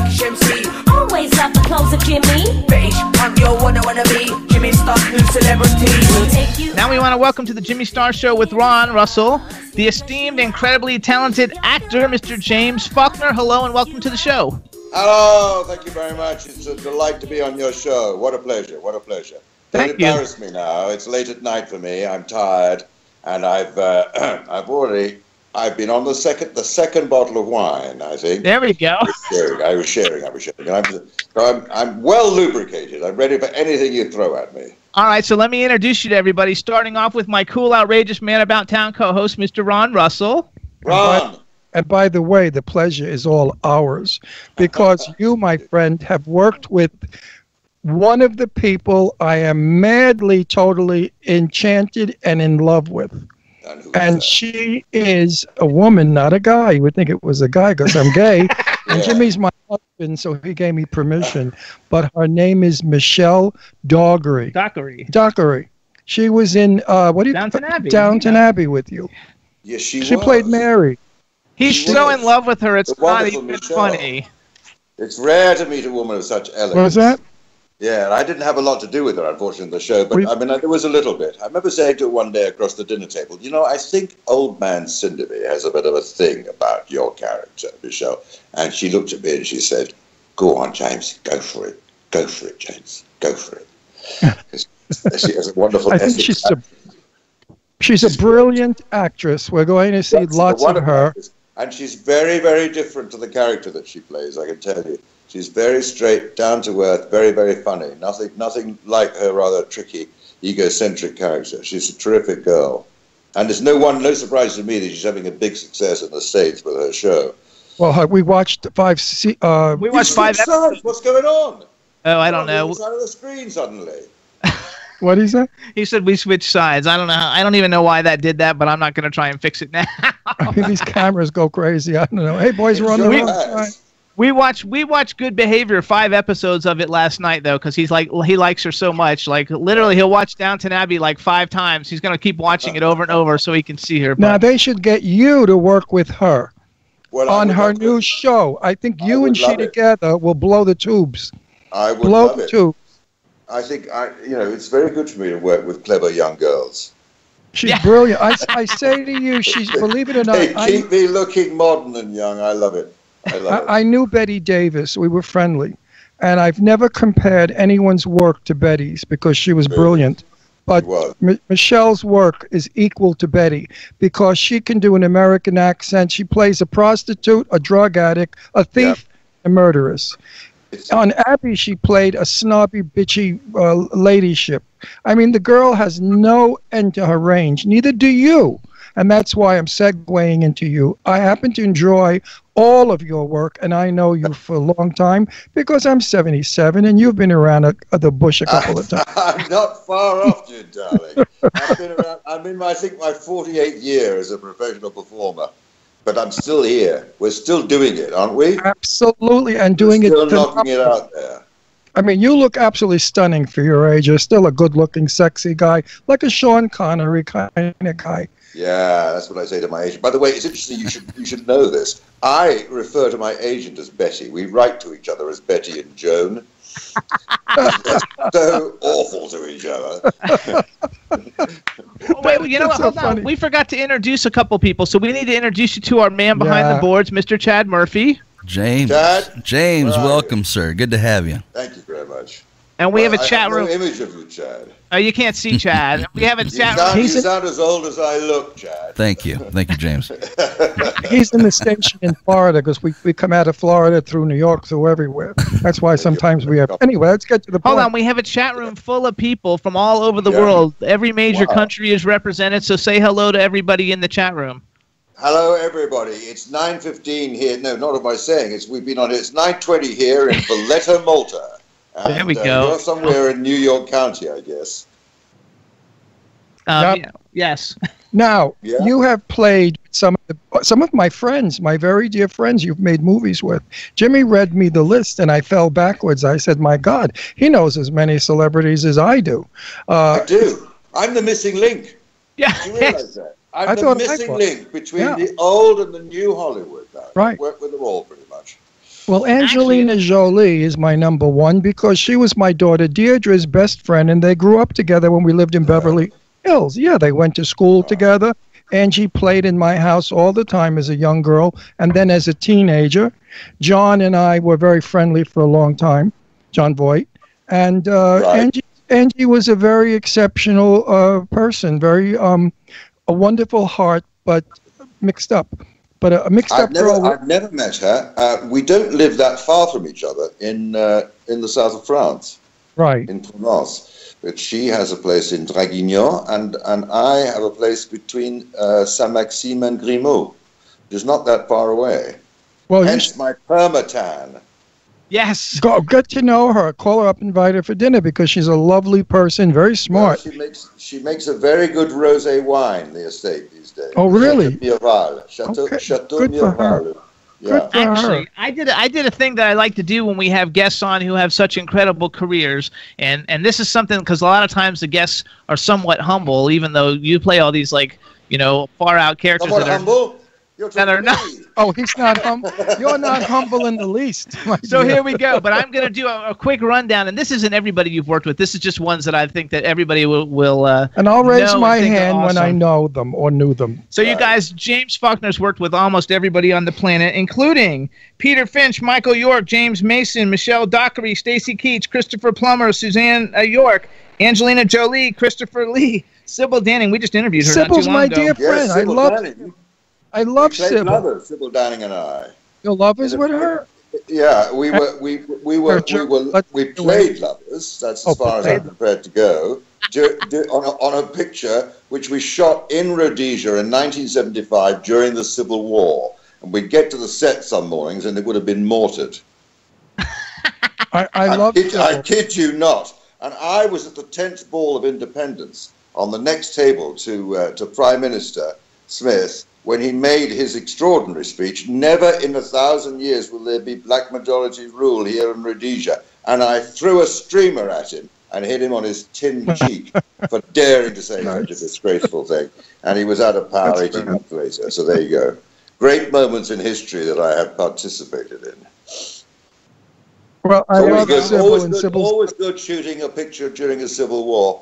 Turkish MC. Always love the clothes of Jimmy. British punk, yo, what I wanna be. Jimmy Star, new celebrity. We'll take you. Now we want to welcome to the Jimmy Star Show with Ron Russell, the esteemed, incredibly talented actor, Mr. James Faulkner. Hello and welcome to the show. Hello, thank you very much. It's a delight to be on your show. What a pleasure, what a pleasure. Don't Thank you. embarrass me now. It's late at night for me. I'm tired, and I've been on the second bottle of wine, I think. There we go. I was sharing. I'm well lubricated. I'm ready for anything you throw at me. All right, so let me introduce you to everybody, starting off with my cool, outrageous man about town co-host, Mr. Ron Russell. Ron. And by the way, the pleasure is all ours, because you, my friend, have worked with one of the people I am madly, totally enchanted and in love with. And she is a woman, not a guy. You would think it was a guy because I'm gay. And Jimmy's my husband, so he gave me permission. But her name is Michelle Dockery. Dockery. She was in Downton Abbey. Downton Abbey with you. Yes, she played Mary. He's so in love with her, it's not even Michelle. funny. It's rare to meet a woman of such elegance. What was that? Yeah, and I didn't have a lot to do with her, unfortunately, in the show, but I mean, there was a little bit. I remember saying to her one day across the dinner table, you know, I think old man Cinderby has a bit of a thing about your character, Michelle. And she looked at me and she said, go on, James, go for it. Go for it, James. Go for it. She has a wonderful I think she's a brilliant actress. We're going to see lots of her. Actress. And she's very, very different to the character that she plays, I can tell you. She's very straight, down to earth, very, very funny. Nothing like her rather tricky, egocentric character. She's a terrific girl. And it's no surprise to me that she's having a big success in the States with her show. Well, we watched five episodes. What's going on? Oh, I don't know. It's out of the screen suddenly. What is that? He said we switched sides. I don't know. I don't even know why that did that, but I'm not going to try and fix it now. These cameras go crazy. I don't know. Hey, boys, we're on the wrong side. We watched Good Behavior, 5 episodes of it last night though, because he likes her so much. Like literally, he'll watch Downton Abbey like 5 times. He's going to keep watching it over and over so he can see her. Now they should get you to work with her on her new show. I think you and she together will blow the tubes. I would blow love the it. tubes. I think it's very good for me to work with clever young girls. She's brilliant. I say to you, believe it or not. They keep me looking modern and young. I love it. I knew Betty Davis. We were friendly. And I've never compared anyone's work to Betty's because she was brilliant. But Michelle's work is equal to Betty because she can do an American accent. She plays a prostitute, a drug addict, a thief, a murderess. On Abby, she played a snobby, bitchy ladyship. I mean, the girl has no end to her range. Neither do you. And that's why I'm segueing into you. I happen to enjoy all of your work, and I know you for a long time because I'm 77, and you've been around the bush a couple of times. I'm not far off you, darling. I've been around. I'm in, I think, my 48th year as a professional performer. But I'm still here. We're still doing it, aren't we? Absolutely, and doing We're still knocking it out there. I mean, you look absolutely stunning for your age. You're still a good-looking, sexy guy, like a Sean Connery kind of guy. Yeah, that's what I say to my agent. By the way, it's interesting. You should know this. I refer to my agent as Betty. We write to each other as Betty and Joan. We're so awful to each other. Wait, you know what? Hold on. We forgot to introduce a couple people, so we need to introduce you to our man behind the boards, Mr. Chad Murphy. James, welcome, sir. Good to have you. Thank you very much. And we have a chat room. No image of you, Chad. Oh, you can't see Chad. We have a chat room. You sound as old as I look, Chad. Thank you, James. He's in the station in Florida because we come out of Florida through New York, through everywhere. That's why sometimes we have. Anyway, let's get to the point. Hold on, we have a chat room full of people from all over the world. Every major country is represented, so say hello to everybody in the chat room. Hello, everybody. It's 9:15 here. No, not am I saying. We've been on it. It's 9:20 here in Valletta, Malta. And, there we go. You're somewhere in New York County, I guess. Yes. Now, you have played some of my friends, my very dear friends you've made movies with. Jimmy read me the list, and I fell backwards. I said, my God, he knows as many celebrities as I do. I do. I'm the missing link. Yeah. Do you realize that? I'm the missing link between the old and the new Hollywood. Now. Right. I work with them all pretty much. Well, Angelina Jolie is my number one because she was my daughter Deirdre's best friend, and they grew up together when we lived in Beverly Hills. Yeah, they went to school together. Angie played in my house all the time as a young girl, and then as a teenager. John and I were very friendly for a long time, John Voight. And Angie was a very exceptional person, very a wonderful heart, but mixed up. But a mixed-up girl. I've never met her. We don't live that far from each other in the south of France. Right. In Provence. But she has a place in Draguignan, and I have a place between Saint-Maxime and Grimaud, which is not that far away. Well, hence my permatan. Yes. Get to know her. Call her up, invite her for dinner because she's a lovely person, very smart. Well, she makes a very good rosé wine, the estate these days. Oh, really? Chateau Miraval. Yeah. Actually, I did a thing that I like to do when we have guests on who have such incredible careers, and this is something because a lot of times the guests are somewhat humble, even though you play all these far out characters somewhat humble. That are not. Oh, he's not humble. You're not humble in the least. So here we go. But I'm going to do a quick rundown, and this isn't everybody you've worked with. This is just ones that I think that everybody will and I'll raise my hand when I know them or knew them. So you guys, James Faulkner's worked with almost everybody on the planet, including Peter Finch, Michael York, James Mason, Michelle Dockery, Stacy Keach, Christopher Plummer, Suzanne York, Angelina Jolie, Christopher Lee, Sybil Danning. We just interviewed her. Sybil's not too long my dear friend. Yes, I love Sybil. Lovers, Sybil Danning and I. You're lovers with her? Yeah, we played lovers. That's as far as I'm prepared to go. On a picture which we shot in Rhodesia in 1975 during the Civil War, and we'd get to the set some mornings and it would have been mortared. I kid you not. And I was at the 10th Ball of Independence on the next table to Prime Minister Smith, when he made his extraordinary speech, never in 1,000 years will there be black majority rule here in Rhodesia. And I threw a streamer at him and hit him on his tin cheek for daring to say such a disgraceful thing. And he was out of power 18 months later. So there you go. Great moments in history that I have participated in. Well, I love Sybil and Sybil's always good shooting a picture during a civil war.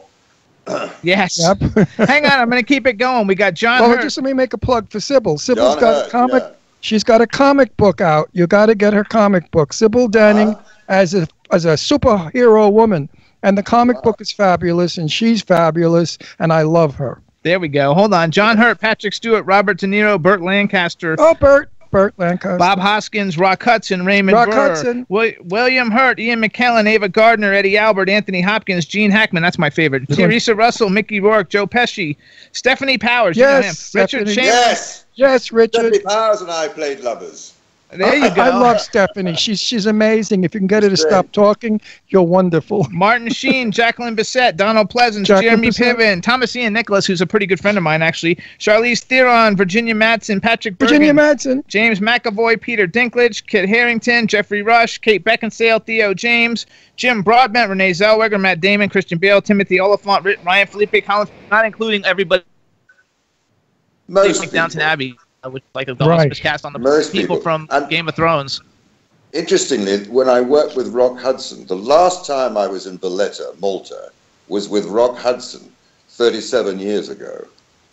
Yes. Yep. Hang on, I'm going to keep it going. We got John. Well, just let me make a plug for Sybil. Sybil's got a comic. Yeah. She's got a comic book out. You got to get her comic book. Sybil Danning as a superhero woman, and the comic book is fabulous, and she's fabulous, and I love her. There we go. Hold on. John Hurt, Patrick Stewart, Robert De Niro, Burt Lancaster. Oh, Burt Lancaster. Bob Hoskins, Rock Hudson, Raymond Burr. Hudson. William Hurt, Ian McKellen, Ava Gardner, Eddie Albert, Anthony Hopkins, Gene Hackman. That's my favorite. Teresa Russell, Mickey Rourke, Joe Pesci, Stephanie Powers. Yes. Richard Chambers. Yes, Richard. Stephanie Powers and I played lovers. There you go. I love Stephanie. She's amazing. If you can get her to stop talking, you're wonderful. Martin Sheen, Jacqueline Bissett, Donald Pleasance, Jeremy Piven, Thomas Ian Nicholas, who's a pretty good friend of mine, actually. Charlize Theron, Virginia Madsen, Patrick Bergen, James McAvoy, Peter Dinklage, Kit Harington, Jeffrey Rush, Kate Beckinsale, Theo James, Jim Broadbent, Renee Zellweger, Matt Damon, Christian Bale, Timothy Oliphant, Ryan Felipe Collins, not including everybody. Most Downton Abbey. Which was cast on the people from Game of Thrones. Interestingly, when I worked with Rock Hudson, the last time I was in Valletta, Malta, was with Rock Hudson 37 years ago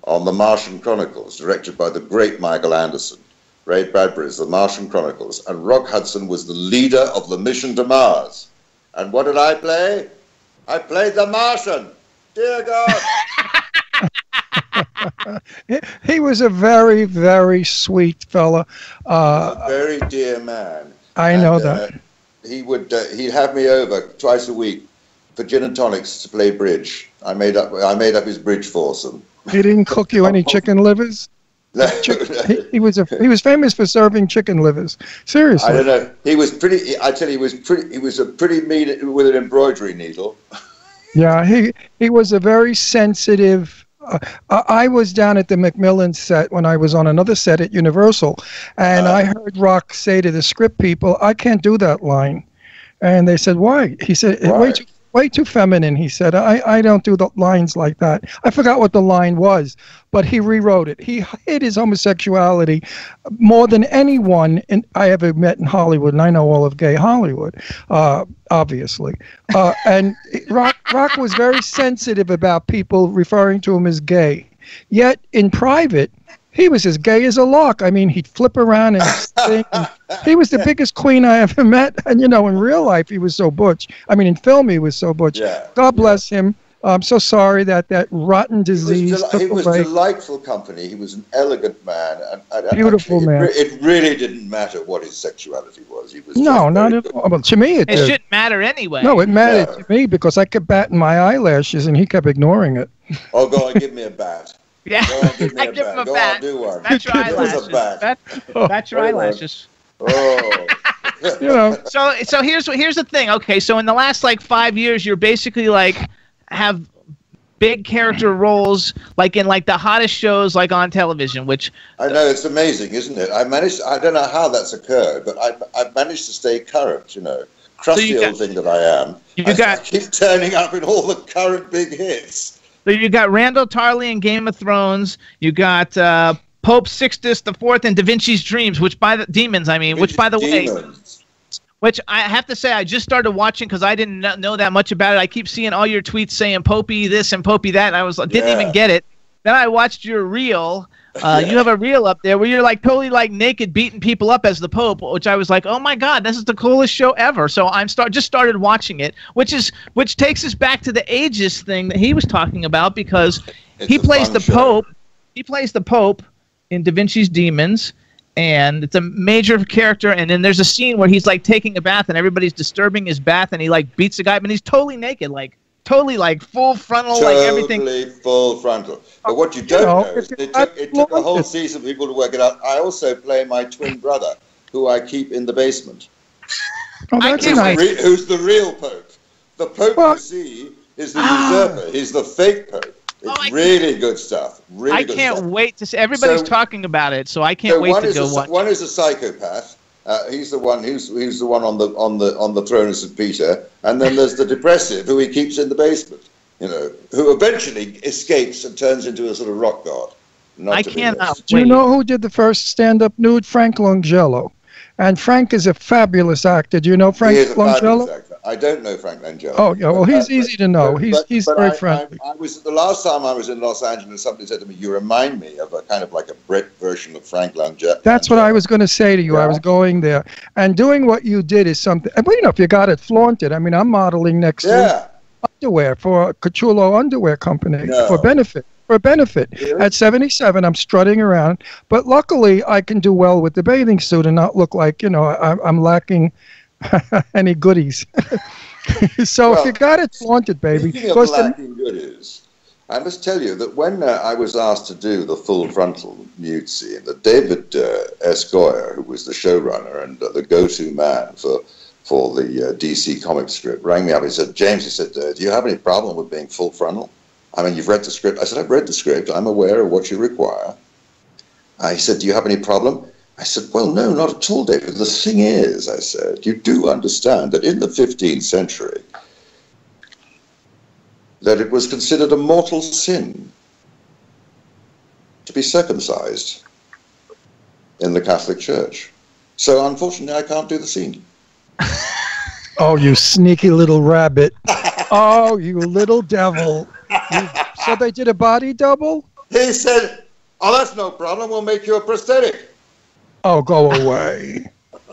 on The Martian Chronicles, directed by the great Michael Anderson. Ray Bradbury's The Martian Chronicles. And Rock Hudson was the leader of the mission to Mars. And what did I play? I played the Martian. Dear God. He was a very, very sweet fella. A very dear man. I know that. He'd have me over twice a week for gin and tonics to play bridge. I made up his bridge foursome. He didn't cook you any chicken livers? He was famous for serving chicken livers. Seriously. I don't know. He was pretty. I tell you, he was a pretty mean with an embroidery needle. Yeah, he was a very sensitive. I was down at the Macmillan set when I was on another set at Universal, and I heard Rock say to the script people, "I can't do that line," and they said, "Why?" He said, way too feminine, he said. I don't do the lines like that. I forgot what the line was, but he rewrote it. He hid his homosexuality more than anyone I ever met in Hollywood, and I know all of gay Hollywood, obviously. And Rock was very sensitive about people referring to him as gay. Yet, in private, he was as gay as a lark. I mean, he'd flip around and sing. He was the biggest queen I ever met. And, in real life, he was so butch. I mean, in film, he was so butch. Yeah, God bless him. I'm so sorry that rotten disease He was delightful company. He was an elegant man. And beautiful man. It really didn't matter what his sexuality was. He was not at all. Well, to me, it shouldn't matter anyway. No, it mattered to me because I kept batting my eyelashes and he kept ignoring it. Oh, go on, give me a bat. Yeah, I give him a bat. Go on, do one. Bat your eyelashes. Bat your eyelashes. Oh. So here's the thing. Okay, so in the last 5 years, you're basically have big character roles in the hottest shows on television, which I know, it's amazing, isn't it? I don't know how that's occurred, but I've managed to stay current. Crusty old thing that I am. I keep turning up in all the current big hits. So you got Randall Tarley in Game of Thrones. You got Pope Sixtus IV in DaVinci's Dreams, which by the way, which I have to say I just started watching because I didn't know that much about it. I keep seeing all your tweets saying Popey this and Popey that, and I didn't even get it. Then I watched your reel. You have a reel up there where you're totally naked beating people up as the Pope, which I was oh my God, this is the coolest show ever. So I'm just started watching it, which takes us back to the ageist thing that he was talking about because he plays the Pope. He plays the Pope in DaVinci's Demons, and it's a major character. And then there's a scene where he's taking a bath and everybody's disturbing his bath, and he beats a guy, but he's totally naked, totally full frontal, everything. Totally full frontal. But what you don't know is it took a whole season for people to work it out. I also play my twin brother, who I keep in the basement. Oh, that's nice. Who's the real Pope? The Pope you see is the usurper. He's the fake Pope. It's really good stuff. I can't wait to see. Everybody's talking about it, so I can't wait to go watch. One is a psychopath. He's the one who's the one on the throne of St. Peter, and then there's the depressive who he keeps in the basement. Who eventually escapes and turns into a sort of rock god. I cannot. Do you know who did the first stand-up nude? Frank Langella. And Frank is a fabulous actor. Do you know Frank Langella? I don't know Frank Langella. Oh, yeah. Well, he's easy to know. He's very friendly. The last time I was in Los Angeles, somebody said to me, "You remind me of a kind of like a Brit version of Frank Langella." That's what I was going to say to you. Yeah. I was going there, and doing what you did is something. But if you got it, flaunt it. I mean, I'm modeling next week underwear for a Cachulo underwear company for benefit. Really? At 77, I'm strutting around, but luckily I can do well with the bathing suit and not look like I'm lacking any goodies. So if you got it, flaunt it, baby. Speaking of lacking goodies, I must tell you that when I was asked to do the full frontal nude scene, that David S. Goyer, who was the showrunner and the go-to man for the DC comic strip, rang me up. He said, "James," he said, "do you have any problem with being full frontal? I mean, you've read the script." I said, "I've read the script. I'm aware of what you require." He said, "Do you have any problem?" I said, "Well, no, not at all, David. The thing is," I said, "you do understand that in the 15th century, that it was considered a mortal sin to be circumcised in the Catholic Church. So, unfortunately, I can't do the scene." Oh, you sneaky little rabbit. Oh, you little devil. So they did a body double? He said, "Oh, that's no problem. We'll make you a prosthetic." Oh, go away.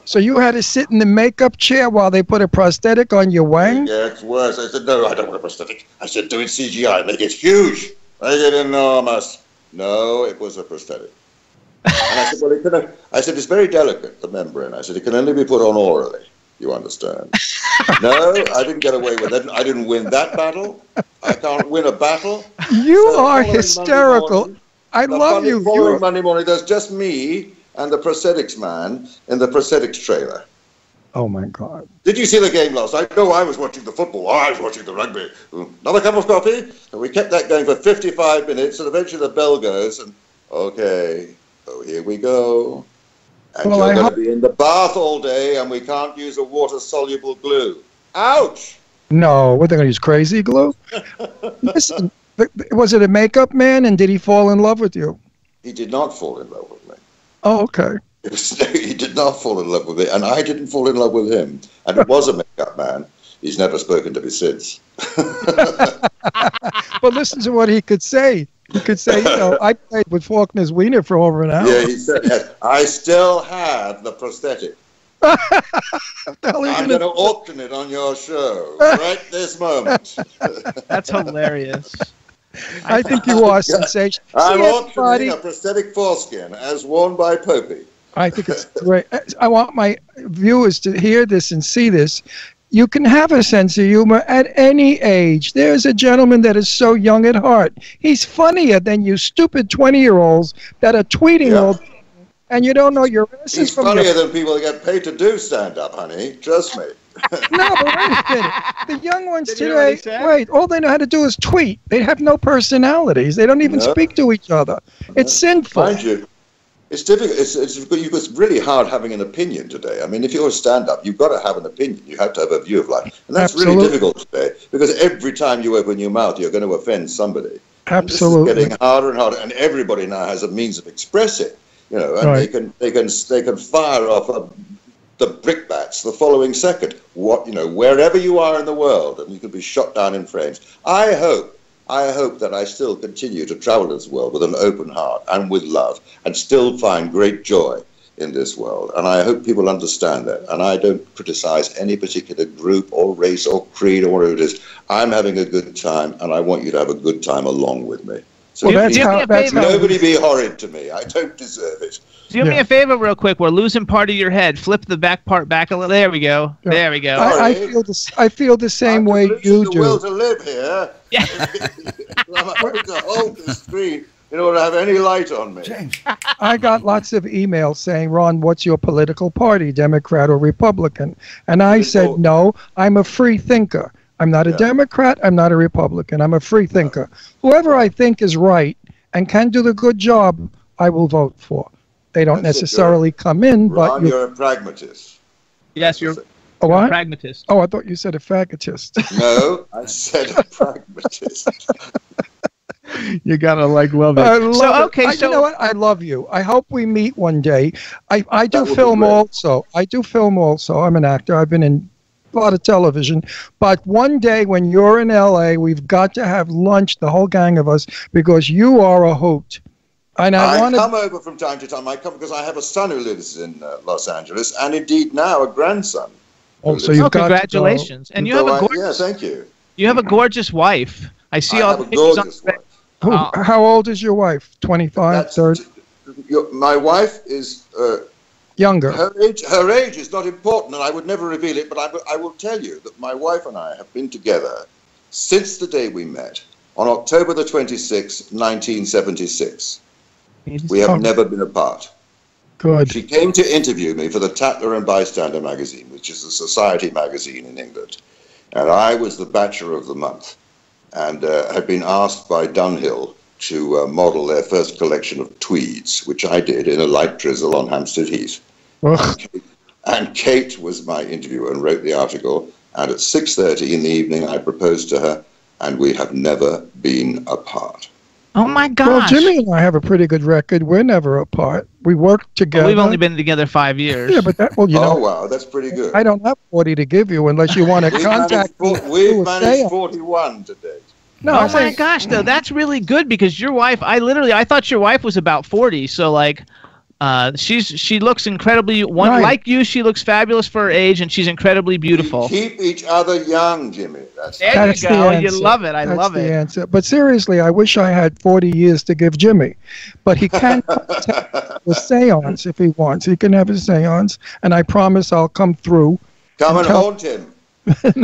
So you had to sit in the makeup chair while they put a prosthetic on your wang? Yeah, it's worse. I said, "No, I don't want a prosthetic." I said, "Do it CGI. Make it huge. Make it enormous." No, it was a prosthetic. And I said, "Well, I said, it's very delicate, the membrane." I said, "It can only be put on orally. You understand?" No, I didn't get away with it. I didn't win that battle. I can't win a battle. You are hysterical. I love you. Following Monday morning, there's just me and the prosthetics man in the prosthetics trailer. Oh, my God. Did you see the game last night? No, I was watching the football. I was watching the rugby. Another cup of coffee? And we kept that going for 55 minutes, and eventually the bell goes, and okay, so here we go. And you're going to be in the bath all day, and we can't use a water-soluble glue. Ouch! No, what, they're going to use crazy glue? Listen, was it a makeup man, and did he fall in love with you? He did not fall in love with me. Oh, okay. He did not fall in love with me, and I didn't fall in love with him. And it was a makeup man. He's never spoken to me since. But listen to what he could say. He could say, you know, I played with Faulkner's wiener for over an hour. Yeah, he said, yes, I still have the prosthetic. I'm going to auction it on your show right this moment. That's hilarious. I think you are sensational. I'm auctioning a prosthetic foreskin as worn by Popey. I think it's great. I want my viewers to hear this and see this. You can have a sense of humor at any age. There's a gentleman that is so young at heart. He's funnier than you stupid 20-year-olds that are tweeting all day, and you don't know your ass He's funnier than people that get paid to do stand-up, honey. Trust me. No, but wait a minute. The young ones today, wait, all they know how to do is tweet. They have no personalities. They don't even speak to each other. It's sinful. Mind you, it's difficult. It's really hard having an opinion today. I mean, if you're a stand-up, you've got to have an opinion. You have to have a view of life. And that's really difficult today, because every time you open your mouth, you're going to offend somebody. Absolutely. And this is getting harder and harder, and everybody now has a means of expressing, you know, and they can fire off the brickbats the following second. Wherever you are in the world, and you can be shot down in frames. I hope that I still continue to travel this world with an open heart and with love, and still find great joy in this world. And I hope people understand that. And I don't criticize any particular group or race or creed or whatever it is. I'm having a good time, and I want you to have a good time along with me. So nobody be horrid to me. I don't deserve it. Do me a favor real quick. We're losing part of your head. Flip the back part back a little. There we go. Yeah. There we go. I feel the same way you do. The will to live here. Yeah. I'm having to hold the screen in order to have any light on me. James. I got lots of emails saying, Ron, what's your political party, Democrat or Republican? And I said, no, I'm a free thinker. I'm not a Democrat. I'm not a Republican. I'm a free thinker. Whoever I think is right and can do the good job, I will vote for. They don't necessarily come in, but you're a pragmatist. Yes, you're a what? Pragmatist. Oh, I thought you said a faggotist. No, I said a pragmatist. You gotta love it. I love it. You know what? I love you. I hope we meet one day. I do film also. I do film also. I'm an actor. I've been in a lot of television, but one day when you're in LA, we've got to have lunch, the whole gang of us, because you are a hoot. And I come over from time to time. I come because I have a son who lives in Los Angeles, and indeed now a grandson. Oh, so you've got congratulations! And you have a gorgeous. Yeah, thank you. You have a gorgeous wife. I see all the pictures on. How old is your wife? 25, 30? My wife is younger. Her age is not important, and I would never reveal it, but I will tell you that my wife and I have been together since the day we met, on October the 26th, 1976. We have never been apart. Good. She came to interview me for the Tatler and Bystander magazine, which is a society magazine in England, and I was the Bachelor of the Month, and had been asked by Dunhill to model their first collection of tweeds, which I did in a light drizzle on Hampstead Heath. And Kate was my interviewer and wrote the article, and at 6:30 in the evening I proposed to her, and we have never been apart. Oh my gosh. Well, Jimmy and I have a pretty good record. We're never apart. We work together. Well, we've only been together 5 years. Yeah, but that, well, you know. Oh, wow, that's pretty good. I don't have 40 to give you unless you want to contact me. We've managed 41 to date. No, oh my gosh, though, that's really good, because your wife, I thought your wife was about 40, so like, she looks incredibly like you. She looks fabulous for her age, and she's incredibly beautiful. We keep each other young, Jimmy. That's you go. You love it. I love it. That's the answer. But seriously, I wish I had 40 years to give Jimmy, but he can have a seance if he wants. He can have a seance, and I promise I'll come through. Come and haunt him.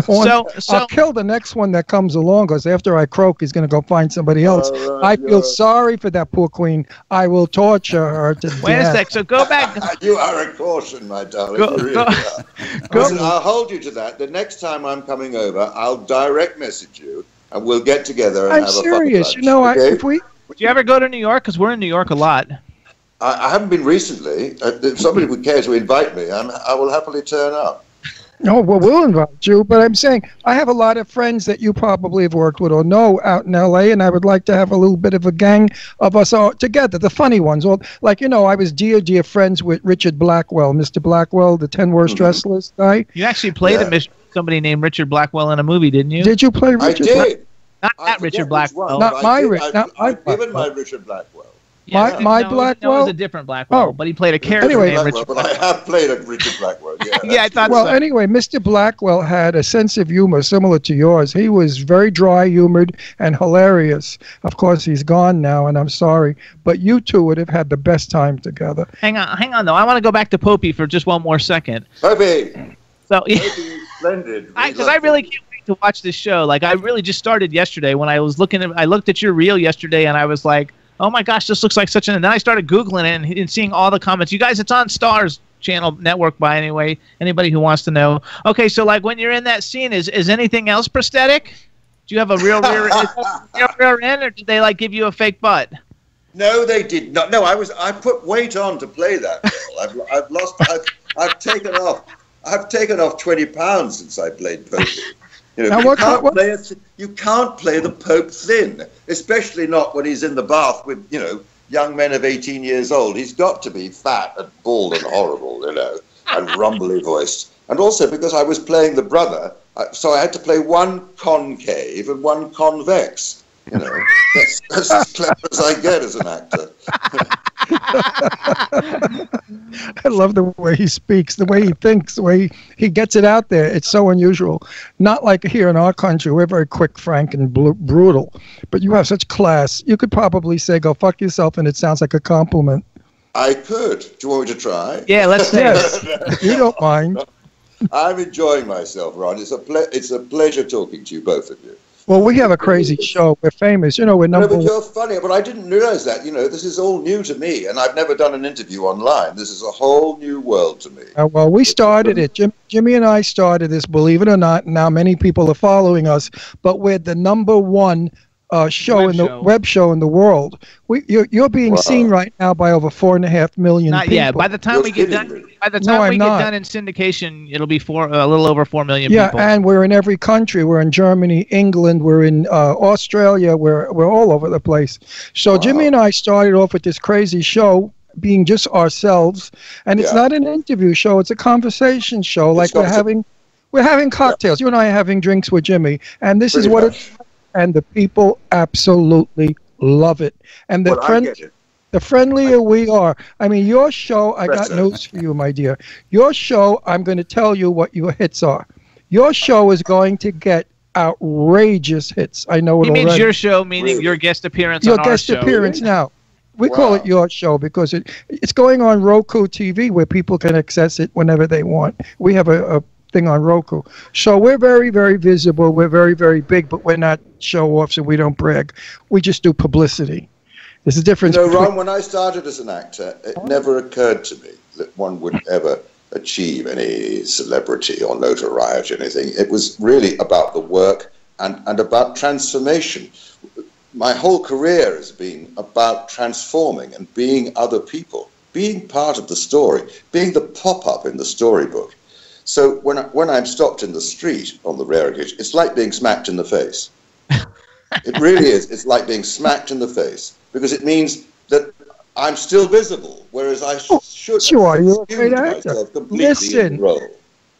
I'll kill the next one that comes along, because after I croak, he's going to go find somebody else. I feel sorry for that poor queen. I will torture her to death. Wait a sec. So go back. You are a caution, my darling. Listen, I'll hold you to that. The next time I'm coming over, I'll direct message you, and we'll get together and have a fun serious. lunch. You know, okay? Do you ever go to New York? Because we're in New York a lot. I haven't been recently. If somebody would care to invite me, I will happily turn up. No, well, we'll invite you, but I'm saying I have a lot of friends that you probably have worked with or know out in L.A., and I would like to have a little bit of a gang of us all together, the funny ones. All, like, I was dear friends with Richard Blackwell, Mr. Blackwell, the 10 Worst Wrestlers guy. You actually played somebody named Richard Blackwell in a movie, didn't you? Did you play Richard? I did. Not that Richard Blackwell. Not my Richard. I've given my Richard Blackwell. My Blackwell? No, it was a different Blackwell, but he played a character named Richard Blackwell. But I have played a Richard Blackwell, yeah. Yeah, I thought so. Well, anyway, Mr. Blackwell had a sense of humor similar to yours. He was very dry-humored and hilarious. Of course, he's gone now, and I'm sorry. But you two would have had the best time together. Hang on, though. I want to go back to Popey for just one more second. Popey! So, Popey, splendid. Because I really can't wait to watch this show. Like, I really just started yesterday when I was I looked at your reel yesterday, and I was like, oh my gosh, this looks like such an... And then I started Googling it and seeing all the comments. You guys, it's on Starz channel network anybody who wants to know. Okay, so like when you're in that scene, is anything else prosthetic? Do you have a real rear end, or did they like give you a fake butt? No, they did not. No, I put weight on to play that role. I've taken off 20 pounds since I played Popey. You can't play the Pope thin, especially not when he's in the bath with, young men of 18 years old. He's got to be fat and bald and horrible, and rumbly voiced. And also because I was playing the brother, so I had to play one concave and one convex. That's as clever as I get as an actor. I love the way he speaks, the way he thinks, the way he gets it out there. It's so unusual. Not like here in our country, we're very quick, frank, and brutal. But you have such class. You could probably say, go fuck yourself, and it sounds like a compliment. I could. Do you want me to try? Yeah, let's say it. You don't mind. I'm enjoying myself, Ron. It's a pleasure talking to you, both of you. Well, we have a crazy show. We're famous. We're number one. But you're funny. But I didn't realize that. This is all new to me, and I've never done an interview online. This is a whole new world to me. Well, we started it. Jimmy and I started this, believe it or not. Now many people are following us, but we're the number one web show in the world. You're being seen right now by over 4.5 million people. Yeah, by the time we get done in syndication, it'll be a little over 4 million people. Yeah, and we're in every country. We're in Germany, England, we're in Australia, we're all over the place. So Jimmy and I started off with this crazy show, being just ourselves, and it's not an interview show, it's a conversation show. Like we're having cocktails. You and I are having drinks with Jimmy, and this is what it's. And the people absolutely love it. And the friendlier we are. I mean, your show, I got news for you, my dear. Your show, I'm going to tell you what your hits are. Your show is going to get outrageous hits. I know it already. He means your show, meaning your guest appearance on our show. Your guest appearance now. We call it your show because it's going on Roku TV where people can access it whenever they want. We have a thing on Roku. So we're very, very visible. We're very, very big, but we're not show-offs and we don't brag. We just do publicity. There's a difference. Ron, when I started as an actor, it never occurred to me that one would ever achieve any celebrity or notoriety or anything. It was really about the work and about transformation. My whole career has been about transforming and being other people, being part of the story, being the pop-up in the storybook. So when I'm stopped in the street on the rare occasion, it's like being smacked in the face. It really is. It's like being smacked in the face because it means that I'm still visible, whereas I should have assumed myself completely in the role.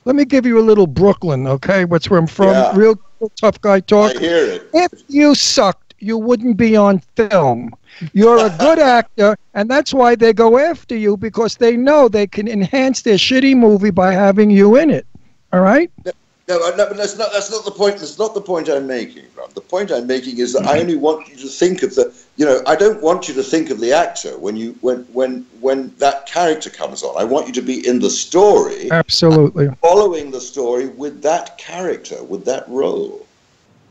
Let me give you a little Brooklyn, okay? That's where I'm from. Yeah. Real tough guy talk. I hear it. If you sucked, you wouldn't be on film. You're a good actor, and that's why they go after you, because they know they can enhance their shitty movie by having you in it. All right? No, but that's not the point. That's not the point I'm making, Ron. The point I'm making is that I only want you to think of I don't want you to think of the actor when that character comes on. I want you to be in the story. Absolutely. Following the story with that character, with that role.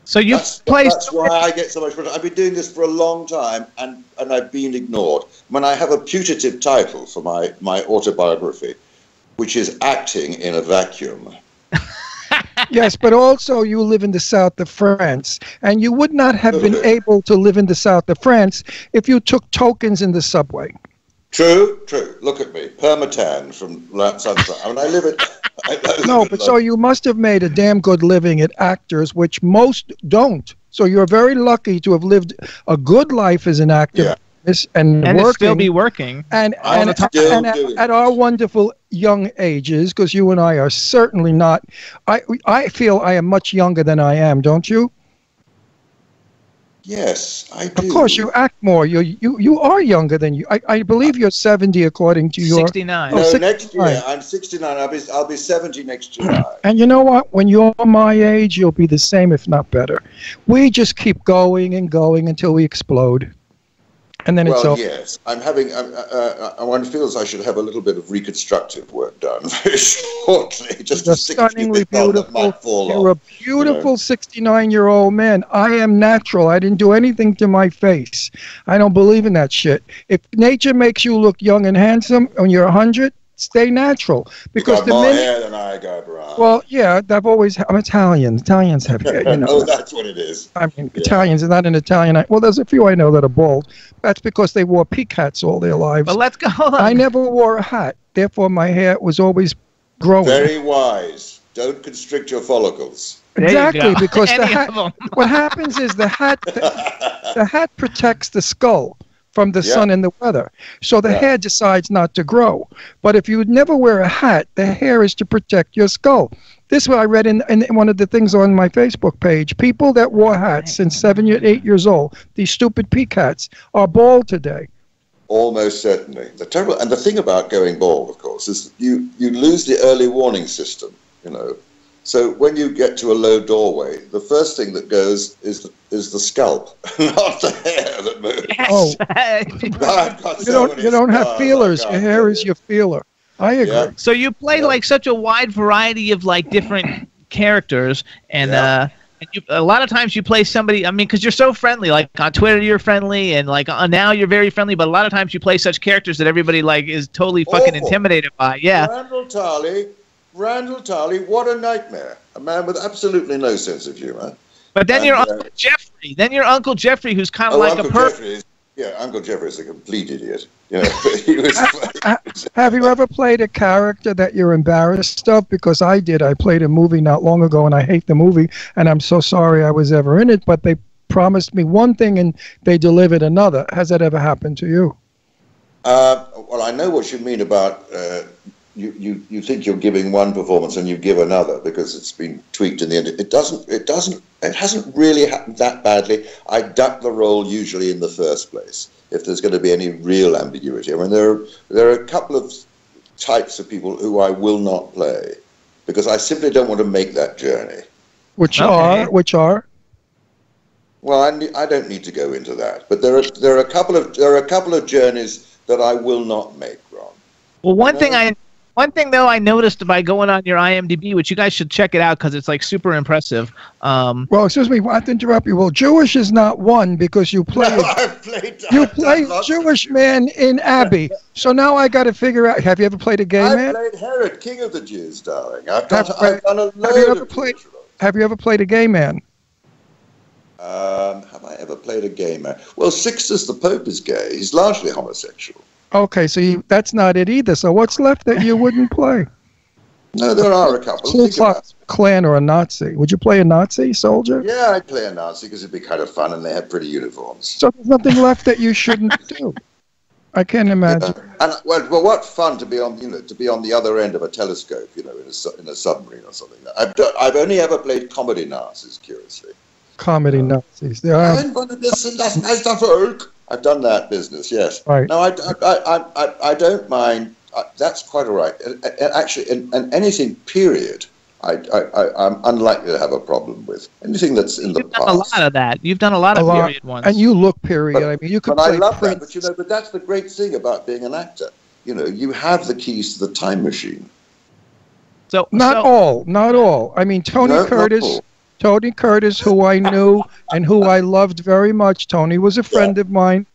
So that's why I get so much pleasure. I've been doing this for a long time, and I've been ignored. When I have a putative title for my autobiography, which is Acting in a Vacuum. Yes, but also you live in the south of France, and you would not have been able to live in the south of France if you took tokens in the subway. True. Look at me, permatan from Sunshine. I mean, I live it. No, but so you must have made a damn good living at actors, which most don't. So you're very lucky to have lived a good life as an actor and working, still be working. And at our wonderful young ages, because you and I are certainly not. I feel I am much younger than I am. Don't you? Yes, I do. Of course, you act more. You are younger than you. I believe you're 70 according to your 69. No, 69. Next year I'm 69. I'll be 70 next July. And you know what? When you're my age, you'll be the same, if not better. We just keep going and going until we explode. And then it's over. Yes, I'm having. One feels I should have a little bit of reconstructive work done very shortly. Just a stunningly beautiful. You're a beautiful 69-year-old man. I am natural. I didn't do anything to my face. I don't believe in that shit. If nature makes you look young and handsome when you're 100, stay natural. Because you got more hair than I got, Brian. Well, yeah, I'm Italian. Italians have hair. You know. Oh, that's what it is. I mean, Italians are not an Italian. Well, there's a few I know that are bald. That's because they wore peak hats all their lives. But let's go on. I never wore a hat. Therefore, my hair was always growing. Very wise. Don't constrict your follicles. Exactly, because the hat. What happens is the hat protects the skull from the sun and the weather. So the hair decides not to grow. But if you would never wear a hat, the hair is to protect your skull. This is what I read in one of the things on my Facebook page. People that wore hats since 7 or 8 years old, these stupid peak hats, are bald today. Almost certainly. The thing about going bald, of course, is you lose the early warning system, you know. So when you get to a low doorway, the first thing that goes is the scalp, not the hair that moves. Yes. Oh, you don't have feelers. Your hair is your feeler. I agree. Yeah. So you play like such a wide variety of like different characters, and a lot of times you play somebody. I mean, because you're so friendly. Like on Twitter, you're friendly, and like now you're very friendly. But a lot of times you play such characters that everybody like is totally fucking intimidated by. Yeah. Randall Tarley, what a nightmare. A man with absolutely no sense of humor. But then your Uncle Jeffrey. Then your Uncle Jeffrey, who's kind of like Uncle a person. Uncle Jeffrey is a complete idiot. You know, have you ever played a character that you're embarrassed of? Because I did. I played a movie not long ago, and I hate the movie, and I'm so sorry I was ever in it, but they promised me one thing, and they delivered another. Has that ever happened to you? Well, I know what you mean about... You think you're giving one performance and you give another because it's been tweaked in the end. It hasn't really happened that badly. I duck the role usually in the first place if there's going to be any real ambiguity. I mean, there are a couple of types of people who I will not play because I simply don't want to make that journey. Which are? Well, I don't need to go into that, but there are a couple of journeys that I will not make, Ron. Well, one thing though I noticed by going on your IMDb, which you guys should check it out because it's like super impressive. Well, excuse me, I have to interrupt you. Well, Jewish is not one because you play Jewish man in Abbey. So now I got to figure out. Have you ever played a gay man? I played Herod, King of the Jews, darling. I've done a load of. Have you ever played a gay man? Have I ever played a gay man? Well, Sixtus the Pope is gay. He's largely homosexual. Okay, so that's not it either. So what's left that you wouldn't play? No, there are a couple. Ku Klux Klan or a Nazi. Would you play a Nazi soldier? Yeah, I'd play a Nazi because it'd be kind of fun and they have pretty uniforms. So there's nothing left that you shouldn't do. I can't imagine. And well, what fun to be on, to be on the other end of a telescope, in a submarine or something. I've only ever played comedy Nazis, curiously. Comedy Nazis. I've done that business, yes. Right. No, I don't mind. That's quite all right. Actually, and anything period, I'm unlikely to have a problem with. Anything that's in the past. You've done a lot of that. You've done a lot of period ones. And you look period. I mean, you could play I love Prince. that. But that's the great thing about being an actor. You have the keys to the time machine. Not all. I mean, Tony Curtis, who I knew and who I loved very much. Tony was a friend of mine.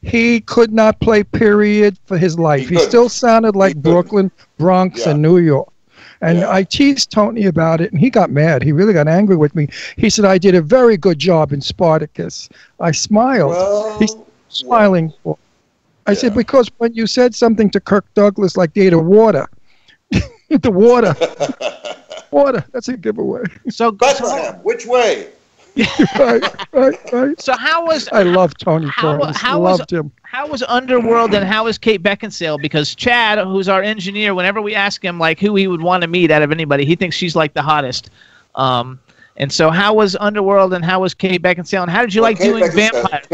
He could not play period for his life. He still sounded like Brooklyn, Bronx, and New York. And I teased Tony about it, and he got mad. He really got angry with me. He said, I did a very good job in Spartacus. I smiled. He's smiling. I said, because when you said something to Kirk Douglas like they ate a water, the water, that's a giveaway. So Bethlehem, which way? right. So how was... I love Tony Torrance. Loved him. How was Underworld and how was Kate Beckinsale? Because Chad, who's our engineer, whenever we ask him like who he would want to meet out of anybody, he thinks she's like the hottest. And so how was Underworld and how was Kate Beckinsale? And how did you like doing vampires?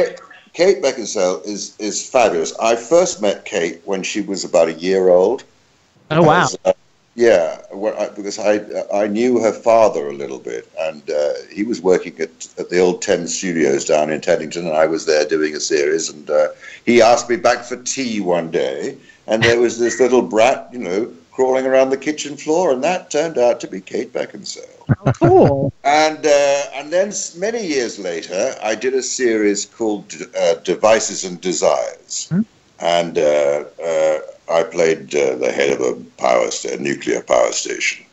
Kate Beckinsale is fabulous. I first met Kate when she was about a year old. Oh, wow. Because I knew her father a little bit, and he was working at the old 10 Studios down in Teddington, and I was there doing a series, and he asked me back for tea one day, and there was this little brat, crawling around the kitchen floor, and that turned out to be Kate Beckinsale. Oh, cool. And then many years later, I did a series called Devices and Desires, and I played the head of a nuclear power station,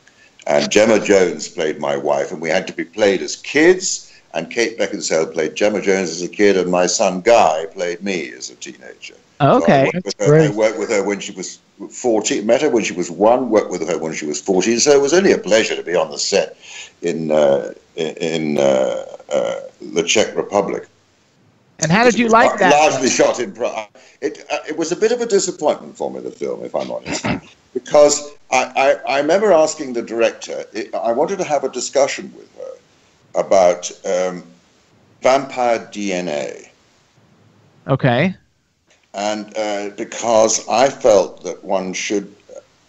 and Gemma Jones played my wife, and we had to be played as kids, and Kate Beckinsale played Gemma Jones as a kid, and my son Guy played me as a teenager. Okay. So I worked with her when she was 14, met her when she was 1, worked with her when she was 14, so it was only a pleasure to be on the set in the Czech Republic. And how did you like that? Largely shot in Prague. It was a bit of a disappointment for me, the film, if I'm honest, because I remember asking the director, I wanted to have a discussion with her about vampire DNA. Okay. And because I felt that one should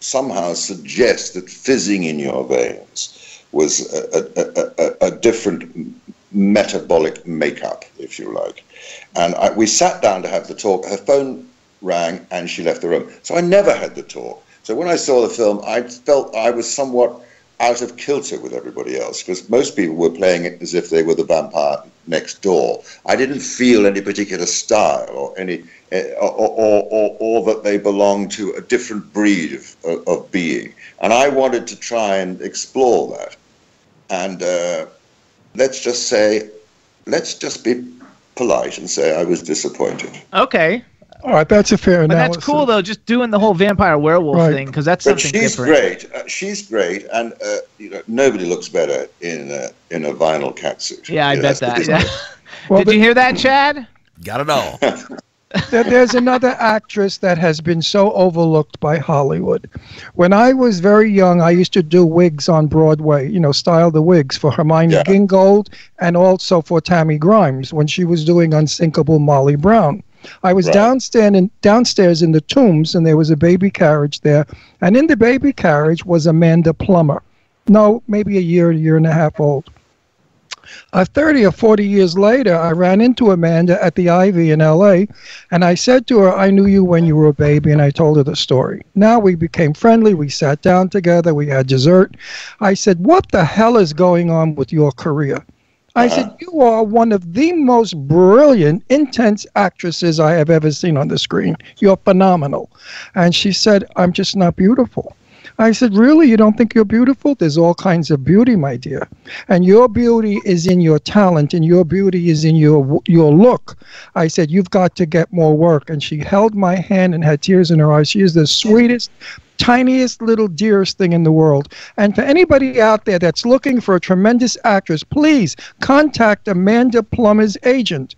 somehow suggest that fizzing in your veins was a different metabolic makeup, if you like. And we sat down to have the talk. Her phone rang and she left the room. So I never had the talk. So when I saw the film, I felt I was somewhat out of kilter with everybody else, because most people were playing it as if they were the vampire next door. I didn't feel any particular style or any or that they belonged to a different breed of being. And I wanted to try and explore that. And let's just be polite and say I was disappointed. Okay. All right, that's a fair analysis. But that's cool, though, just doing the whole vampire werewolf thing, because that's something different. She's great, and nobody looks better in a vinyl catsuit. Yeah, I bet that. Yeah. Well, did you hear that, Chad? Got it all. There's another actress that has been so overlooked by Hollywood. When I was very young, I used to do wigs on Broadway, style the wigs for Hermione Gingold and also for Tammy Grimes when she was doing Unsinkable Molly Brown. I was downstairs in the Tombs, and there was a baby carriage there. And in the baby carriage was Amanda Plummer. No, maybe a year and a half old. 30 or 40 years later, I ran into Amanda at the Ivy in L.A., and I said to her, I knew you when you were a baby, and I told her the story. Now we became friendly. We sat down together. We had dessert. I said, what the hell is going on with your career? I said, you are one of the most brilliant, intense actresses I have ever seen on the screen. You're phenomenal. And she said, I'm just not beautiful. I said, really? You don't think you're beautiful? There's all kinds of beauty, my dear. And your beauty is in your talent, and your beauty is in your look. I said, you've got to get more work. And she held my hand and had tears in her eyes. She is the sweetest, tiniest little dearest thing in the world. And for anybody out there that's looking for a tremendous actress, please contact Amanda Plummer's agent.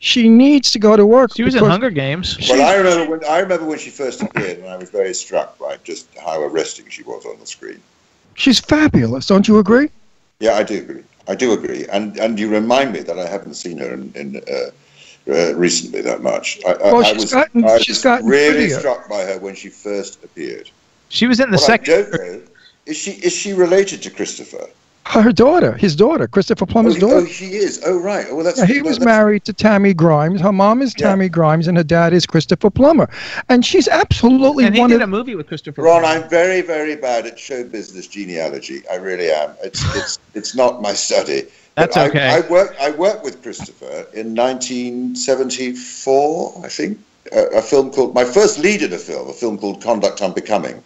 She needs to go to work. She was in Hunger Games. Well, I remember when she first appeared, and I was very struck by just how arresting she was on the screen. She's fabulous, don't you agree? Yeah, I do agree. And you remind me that I haven't seen her in recently that much. I was really struck by her when she first appeared. She was in the second. I don't know, is she related to Christopher? Her daughter, his daughter, Christopher Plummer's daughter. Oh, she is. Oh, right. Oh, well, he was married to Tammy Grimes. Her mom is Tammy Grimes, and her dad is Christopher Plummer. And she's absolutely and he did a movie with Christopher Ron, Plummer. I'm very, very bad at show business genealogy. I really am. It's not my study. That's okay. I worked with Christopher in 1974, I think. A film called my first lead in a film called Conduct Unbecoming.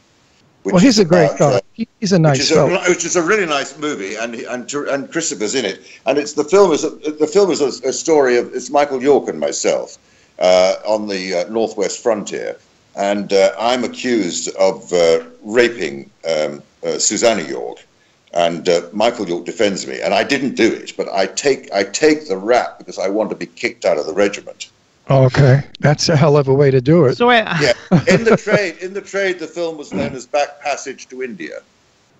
Well, he's a great guy. He's a nice fellow. Which is a really nice movie, and Christopher's in it. And the film is a story of Michael York and myself, on the northwest frontier, and I'm accused of raping Susanna York, and Michael York defends me, and I didn't do it, but I take the rap because I want to be kicked out of the regiment. Okay, that's a hell of a way to do it. So yeah, in the trade, the film was known as Back Passage to India.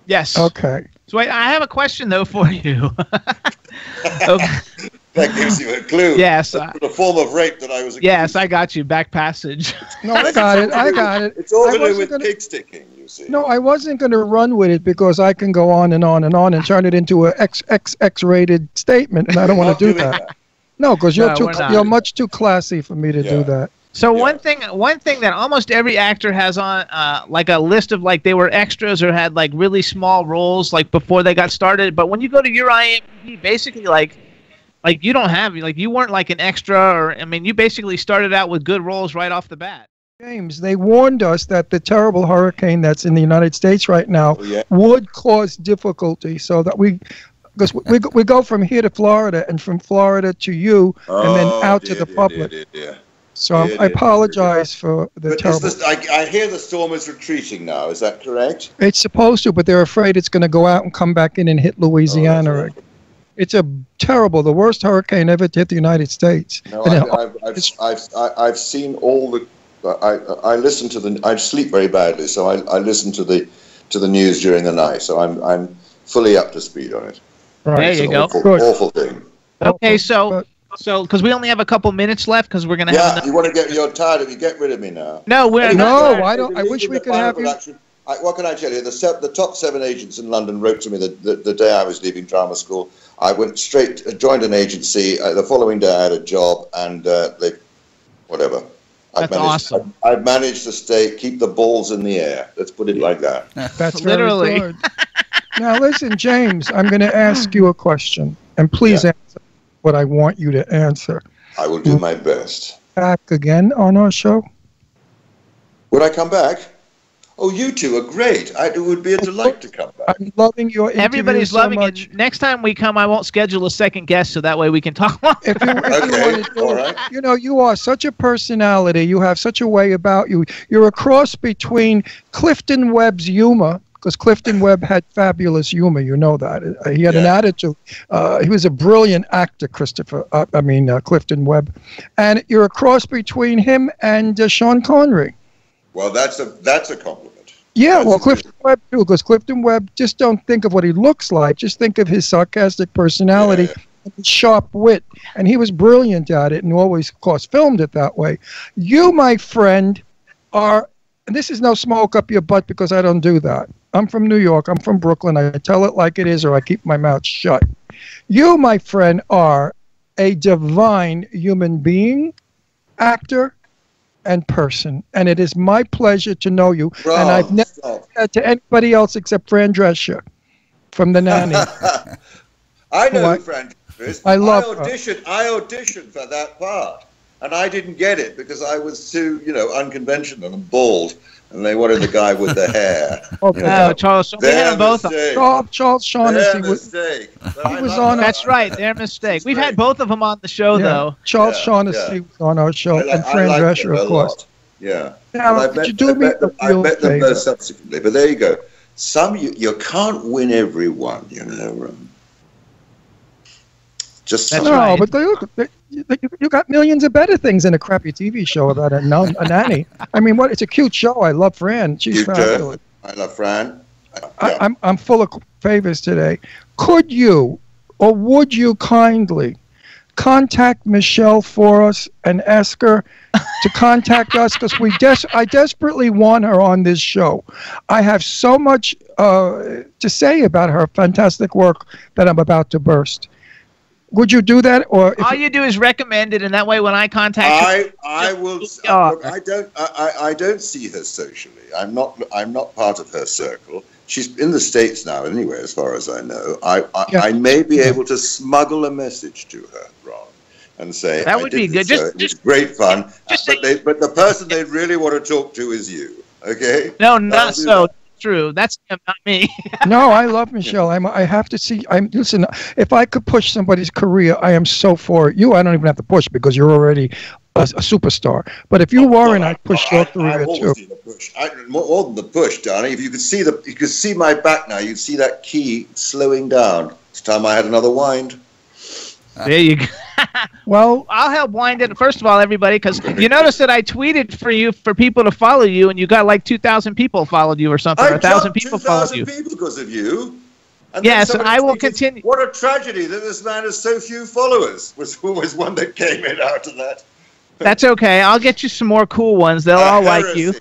Yes. Okay. So I have a question though for you. Okay. That gives you a clue. Yes. The form of rape that I was accused. Yes, I got you. Back passage. No, I got it. It's all to do with pig sticking, you see. No, I wasn't going to run with it because I can go on and on and on and turn it into a XXX-rated statement, and I don't want to do that. No, because you're much too classy for me to do that. So one thing that almost every actor has on, like a list of like they were extras or had like really small roles like before they got started. But when you go to your IMDb, basically like you don't have you weren't like an extra, or I mean you basically started out with good roles right off the bat. James, they warned us that the terrible hurricane that's in the United States right now would cause difficulty, so that because we go from here to Florida and from Florida to you and then out to the public. So I apologize for the terrible. I hear the storm is retreating now. Is that correct? It's supposed to, but they're afraid it's going to go out and come back in and hit Louisiana. It's the worst hurricane ever to hit the United States. No, I've seen all the. I listen to the. I sleep very badly, so I listen to the news during the night. So I'm fully up to speed on it. Right. There you go. Awful thing. Okay, so because we only have a couple minutes left, because we're gonna have. Yeah, you want to get? You're tired of you. Get rid of me now. No, we're no. I don't. I wish we could have you. What can I tell you? The top 7 agents in London wrote to me the day I was leaving drama school. I went straight, joined an agency. The following day, I had a job, and whatever. That's awesome. I've managed to keep the balls in the air. Let's put it like that. That's literally very good. Now listen, James, I'm going to ask you a question, and please answer what I want you to answer. I will do my best. Back again on our show? Would I come back? Oh, you two are great. It would be a delight to come back. I'm loving your interview. Everybody's loving much. it. Next time we come, I won't schedule a second guest, so that way we can talk longer. If you want to do it, you know, you are such a personality. You have such a way about you. You're a cross between Clifton Webb's humor, because Clifton Webb had fabulous humor. You know that. He had an attitude. He was a brilliant actor, Clifton Webb. And you're a cross between him and Sean Connery. Well, that's a compliment. Yeah, Clifton Webb too, because Clifton Webb, just don't think of what he looks like. Just think of his sarcastic personality and his sharp wit. And he was brilliant at it and always, of course, filmed it that way. You, my friend, are, and this is no smoke up your butt because I don't do that. I'm from New York. I'm from Brooklyn. I tell it like it is or I keep my mouth shut. You, my friend, are a divine human being, actor, and person, and it is my pleasure to know you. And I've never said that to anybody else except Fran Drescher from The Nanny. I know who Fran Drescher is. I auditioned for that part, and I didn't get it because I was too, unconventional and bald, and they wanted the guy with the hair. Charles, we had them both on. Charles Shaughnessy was on. That's right, their mistake. We've had both of them on the show, though. Charles Shaughnessy was on our show, and Fran Drescher, of course. Yeah. Now, I met them both subsequently, but there you go. Some you can't win everyone, Just no, but you got millions of better things than a crappy TV show about a nanny. I mean, it's a cute show. I love Fran. She's fabulous. I love Fran. I'm full of favors today. Could you, or would you kindly contact Michelle for us and ask her to contact us, because I desperately want her on this show. I have so much to say about her fantastic work that I'm about to burst. Would you do that, or all you do is recommend it, and that way when I contact her, I will. Look, I don't see her socially. I'm not part of her circle. She's in the States now, anyway, as far as I know. I may be able to smuggle a message to her, Ron, and say that would be good. It's great fun. But the person they really want to talk to is you. Okay? No, not so. True. That's him, not me. No, I love Michelle. I have to see. Listen. If I could push somebody's career, I am so for it. I don't even have to push because you're already a superstar. But if you weren't, I'd push your career too. More than the push, darling. If you could see my back now, you'd see that key slowing down. It's time I had another wind. There you go. Well, I'll help wind it. First of all, everybody, because you notice that I tweeted for people to follow you, and you got like 2,000 people followed you or something. Or 1,000 people followed you. 2,000 people because of you. And yes, and I will continue. What a tragedy that this man has so few followers. Was always one that came in out of that. That's okay. I'll get you some more cool ones. They'll all like you.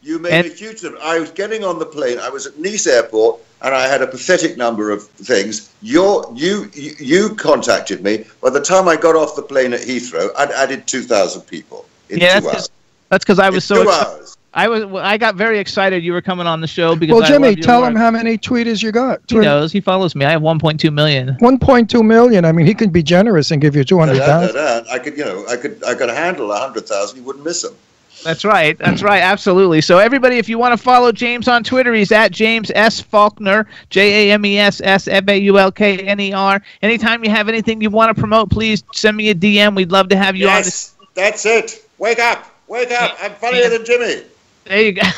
You made a huge difference. I was getting on the plane. I was at Nice Airport, and I had a pathetic number of things. You contacted me. By the time I got off the plane at Heathrow, I'd added 2,000 people in 2 hours. That's because I was so excited. I got very excited you were coming on the show because. Well, Jimmy, tell him how many tweeters you got. He knows. He follows me. I have 1.2 million. 1.2 million. I mean, he could be generous and give you 200,000. I could handle 100,000. You wouldn't miss them. That's right. That's right. Absolutely. So everybody, if you want to follow James on Twitter, he's at James S. Faulkner, JamesSFaulkner. Anytime you have anything you want to promote, please send me a DM. We'd love to have you on. Yes, that's it. Wake up. Wake up. I'm funnier than Jimmy. There you go.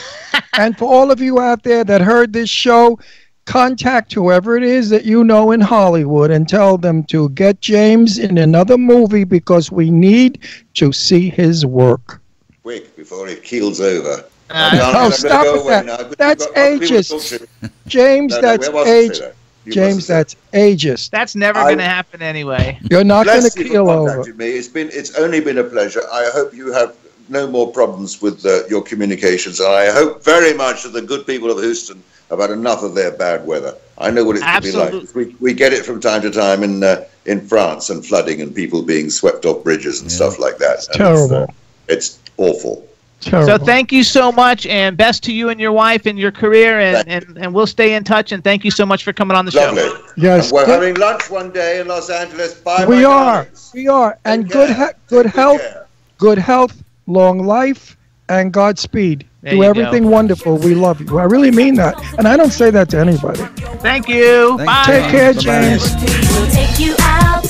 And for all of you out there that heard this show, contact whoever it is that you know in Hollywood and tell them to get James in another movie because we need to see his work. Quick, before it keels over. Stop with that. That's ageist. James, that's ageist. James, that's ageist. That's never going to happen anyway. You're not going to keel over. Me. It's only been a pleasure. I hope you have no more problems with your communications. And I hope very much that the good people of Houston have had enough of their bad weather. I know what it's going to be like. We get it from time to time in France and flooding and people being swept off bridges and stuff like that. It's terrible. It's awful. Terrible. So thank you so much, and best to you and your wife and your career, and we'll stay in touch, and thank you so much for coming on the show. Yes. And we're having lunch one day in Los Angeles. We are. And good health, long life, and Godspeed. Do everything wonderful. We love you. I really mean that, and I don't say that to anybody. Thank you. Bye. Take care, James. We'll take you out.